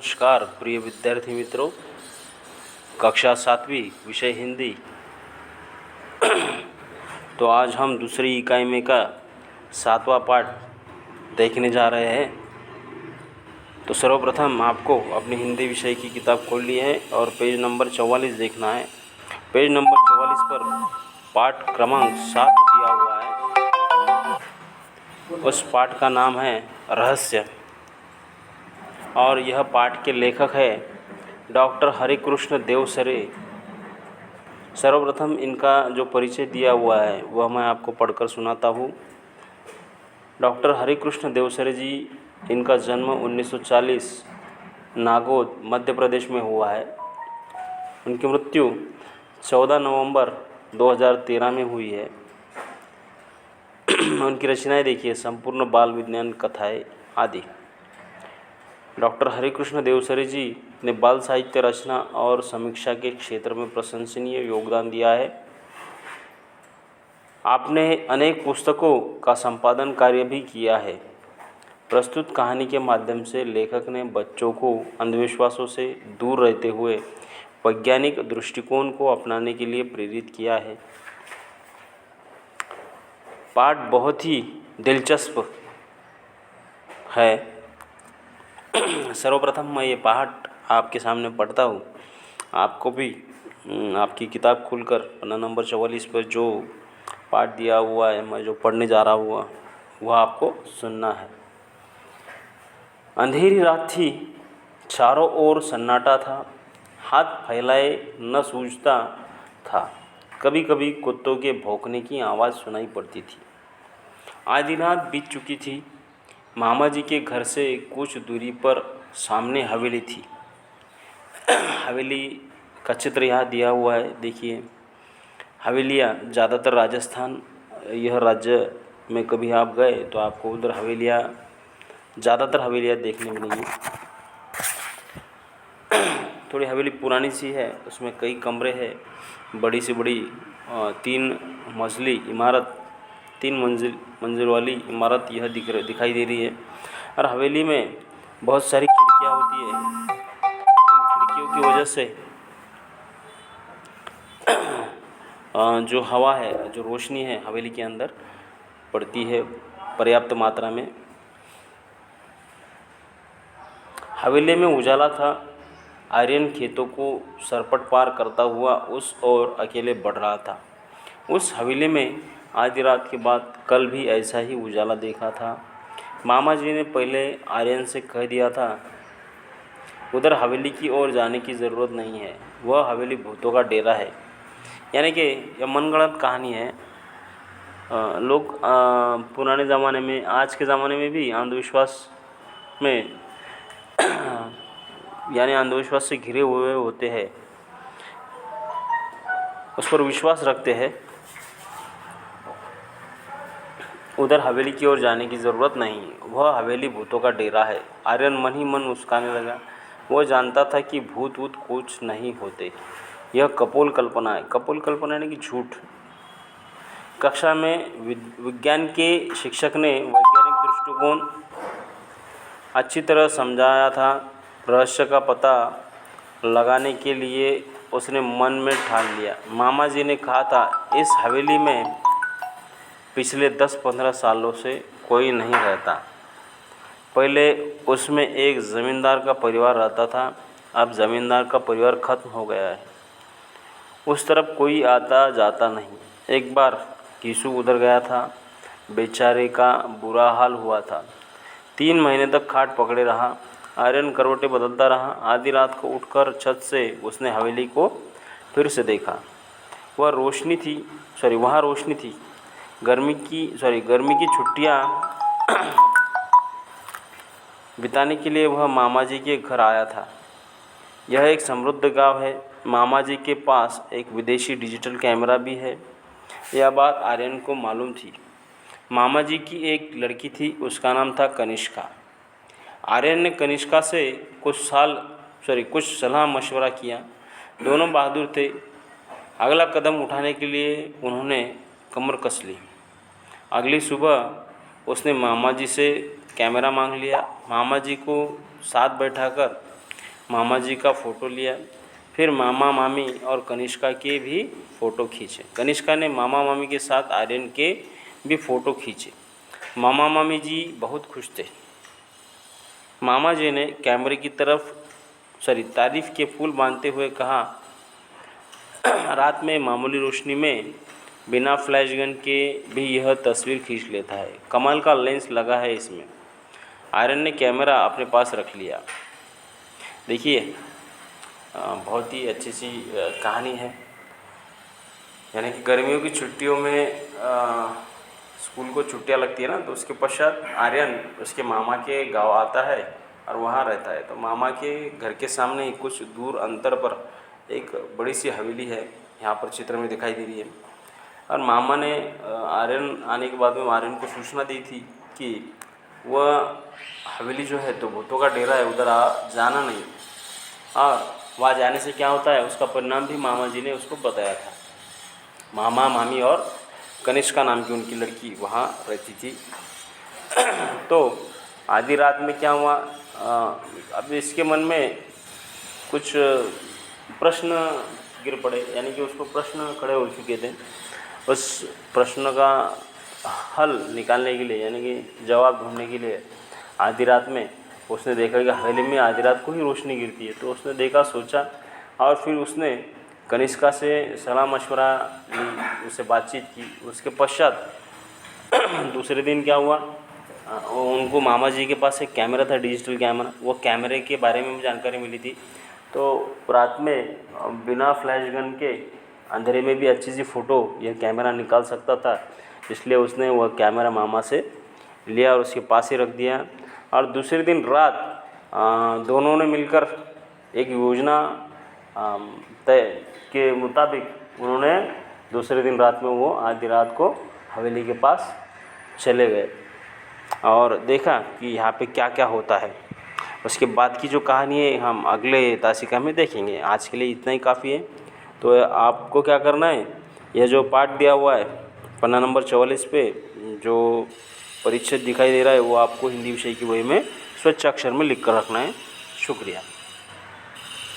नमस्कार प्रिय विद्यार्थी मित्रों, कक्षा 7वीं विषय हिंदी। तो आज हम दूसरी इकाई में का 7वां पाठ देखने जा रहे हैं। तो सर्वप्रथम आपको अपनी हिंदी विषय की किताब खोलनी है और पेज नंबर 44 देखना है। पेज नंबर 44 पर पाठ क्रमांक 7 दिया हुआ है। उस पाठ का नाम है रहस्य और यह पाठ के लेखक है डॉक्टर हरिकृष्ण देवसरे। सर्वप्रथम इनका जो परिचय दिया हुआ है वह मैं आपको पढ़कर सुनाता हूँ। डॉक्टर हरिकृष्ण देवसरे जी, इनका जन्म 1940 नागौद मध्य प्रदेश में हुआ है। उनकी मृत्यु 14 नवंबर 2013 में हुई है। उनकी रचनाएं देखिए, संपूर्ण बाल विज्ञान कथाएं आदि। डॉक्टर हरिकृष्ण देवसरे जी ने बाल साहित्य रचना और समीक्षा के क्षेत्र में प्रशंसनीय योगदान दिया है। आपने अनेक पुस्तकों का संपादन कार्य भी किया है। प्रस्तुत कहानी के माध्यम से लेखक ने बच्चों को अंधविश्वासों से दूर रहते हुए वैज्ञानिक दृष्टिकोण को अपनाने के लिए प्रेरित किया है। पाठ बहुत ही दिलचस्प है। सर्वप्रथम मैं ये पाठ आपके सामने पढ़ता हूँ। आपको भी आपकी किताब खोलकर पन्ना नंबर 44 पर जो पाठ दिया हुआ है, मैं जो पढ़ने जा रहा हुआ वह आपको सुनना है। अंधेरी रात थी, चारों ओर सन्नाटा था, हाथ फैलाए न सूझता था। कभी कभी कुत्तों के भौंकने की आवाज़ सुनाई पड़ती थी। आधी रात बीत चुकी थी। मामा जी के घर से कुछ दूरी पर सामने हवेली थी। हवेली का चित्र यहाँ दिया हुआ है। देखिए, हवेलियाँ ज़्यादातर राजस्थान यह राज्य में कभी आप गए तो आपको उधर हवेलियाँ ज़्यादातर हवेलियाँ देखने मिलेंगी। थोड़ी हवेली पुरानी सी है, उसमें कई कमरे हैं। बड़ी से बड़ी 3 मंजिली इमारत, 3 मंजिल वाली इमारत यह दिखाई दे रही है। और हवेली में बहुत सारी खिड़कियाँ होती है। इन खिड़कियों की वजह से जो हवा है, जो रोशनी है हवेली के अंदर पड़ती है पर्याप्त मात्रा में। हवेली में उजाला था। आर्यन खेतों को सरपट पार करता हुआ उस ओर अकेले बढ़ रहा था। उस हवेली में आधी रात के बाद कल भी ऐसा ही उजाला देखा था। मामा जी ने पहले आर्यन से कह दिया था, उधर हवेली की ओर जाने की ज़रूरत नहीं है, वह हवेली भूतों का डेरा है। यानी कि यह मनगढ़ंत कहानी है। लोग पुराने ज़माने में, आज के ज़माने में भी अंधविश्वास में यानी अंधविश्वास से घिरे हुए होते हैं, उस पर विश्वास रखते हैं। उधर हवेली की ओर जाने की ज़रूरत नहीं, वह हवेली भूतों का डेरा है। आर्यन मन ही मन मुस्कुराने लगा। वह जानता था कि भूत वूत कुछ नहीं होते, यह कपोल कल्पना है। कपोल कल्पना यानी कि झूठ। कक्षा में विज्ञान के शिक्षक ने वैज्ञानिक दृष्टिकोण अच्छी तरह समझाया था। रहस्य का पता लगाने के लिए उसने मन में ठान लिया। मामा जी ने कहा था, इस हवेली में पिछले 10-15 सालों से कोई नहीं रहता। पहले उसमें एक ज़मींदार का परिवार रहता था, अब ज़मींदार का परिवार ख़त्म हो गया है। उस तरफ कोई आता जाता नहीं। एक बार कीसू उधर गया था, बेचारे का बुरा हाल हुआ था। 3 महीने तक खाट पकड़े रहा। आर्यन करवटें बदलता रहा। आधी रात को उठकर छत से उसने हवेली को फिर से देखा। वहाँ रोशनी थी। गर्मी की छुट्टियाँ बिताने के लिए वह मामा जी के घर आया था। यह एक समृद्ध गांव है। मामा जी के पास एक विदेशी डिजिटल कैमरा भी है। यह बात आर्यन को मालूम थी। मामा जी की एक लड़की थी, उसका नाम था कनिष्का। आर्यन ने कनिष्का से कुछ सलाह मशवरा किया। दोनों बहादुर थे। अगला कदम उठाने के लिए उन्होंने कमर कस ली। अगली सुबह उसने मामा जी से कैमरा मांग लिया। मामा जी को साथ बैठाकर मामा जी का फ़ोटो लिया। फिर मामा मामी और कनिष्का के भी फ़ोटो खींचे। कनिष्का ने मामा मामी के साथ आर्यन के भी फ़ोटो खींचे। मामा मामी जी बहुत खुश थे। मामा जी ने कैमरे की तरफ तारीफ़ के फूल बांधते हुए कहा, रात में मामूली रोशनी में बिना फ्लैश गन के भी यह तस्वीर खींच लेता है। कमाल का लेंस लगा है इसमें। आर्यन ने कैमरा अपने पास रख लिया। देखिए, बहुत ही अच्छी सी कहानी है। यानी कि गर्मियों की छुट्टियों में स्कूल को छुट्टियां लगती है ना, तो उसके पश्चात आर्यन उसके मामा के गांव आता है और वहाँ रहता है। तो मामा के घर के सामने ही कुछ दूर अंतर पर एक बड़ी सी हवेली है, यहाँ पर चित्र में दिखाई दे रही है। और मामा ने आर्यन आने के बाद में आर्यन को सूचना दी थी कि वह हवेली जो है तो भूतों का डेरा है, उधर जाना नहीं। और वहाँ जाने से क्या होता है उसका परिणाम भी मामा जी ने उसको बताया था। मामा मामी और कनिष्का नाम की उनकी लड़की वहाँ रहती थी। तो आधी रात में क्या हुआ, अब इसके मन में कुछ प्रश्न गिर पड़े, यानी कि उसको प्रश्न खड़े हो चुके थे। उस प्रश्न का हल निकालने के लिए, यानी कि जवाब ढूंढने के लिए आधी रात में उसने देखा कि हवेली में आधी रात को ही रोशनी गिरती है। तो उसने देखा, सोचा, और फिर उसने कनिष्का से सलाह मशवरा ली, उससे बातचीत की। उसके पश्चात दूसरे दिन क्या हुआ, उनको मामा जी के पास एक कैमरा था, डिजिटल कैमरा। वो कैमरे के बारे में जानकारी मिली थी। तो रात में बिना फ्लैश गन के अंधेरे में भी अच्छी सी फ़ोटो यह कैमरा निकाल सकता था, इसलिए उसने वह कैमरा मामा से लिया और उसके पास ही रख दिया। और दूसरे दिन रात दोनों ने मिलकर एक योजना तय के मुताबिक उन्होंने दूसरे दिन रात में वो आधी रात को हवेली के पास चले गए और देखा कि यहाँ पे क्या क्या होता है। उसके बाद की जो कहानी है हम अगले तासिका में देखेंगे। आज के लिए इतना ही काफ़ी है। तो आपको क्या करना है, यह जो पाठ दिया हुआ है पन्ना नंबर 44 पे जो परिच्छेद दिखाई दे रहा है वो आपको हिंदी विषय की वही में स्वच्छ अक्षर में लिख कर रखना है। शुक्रिया।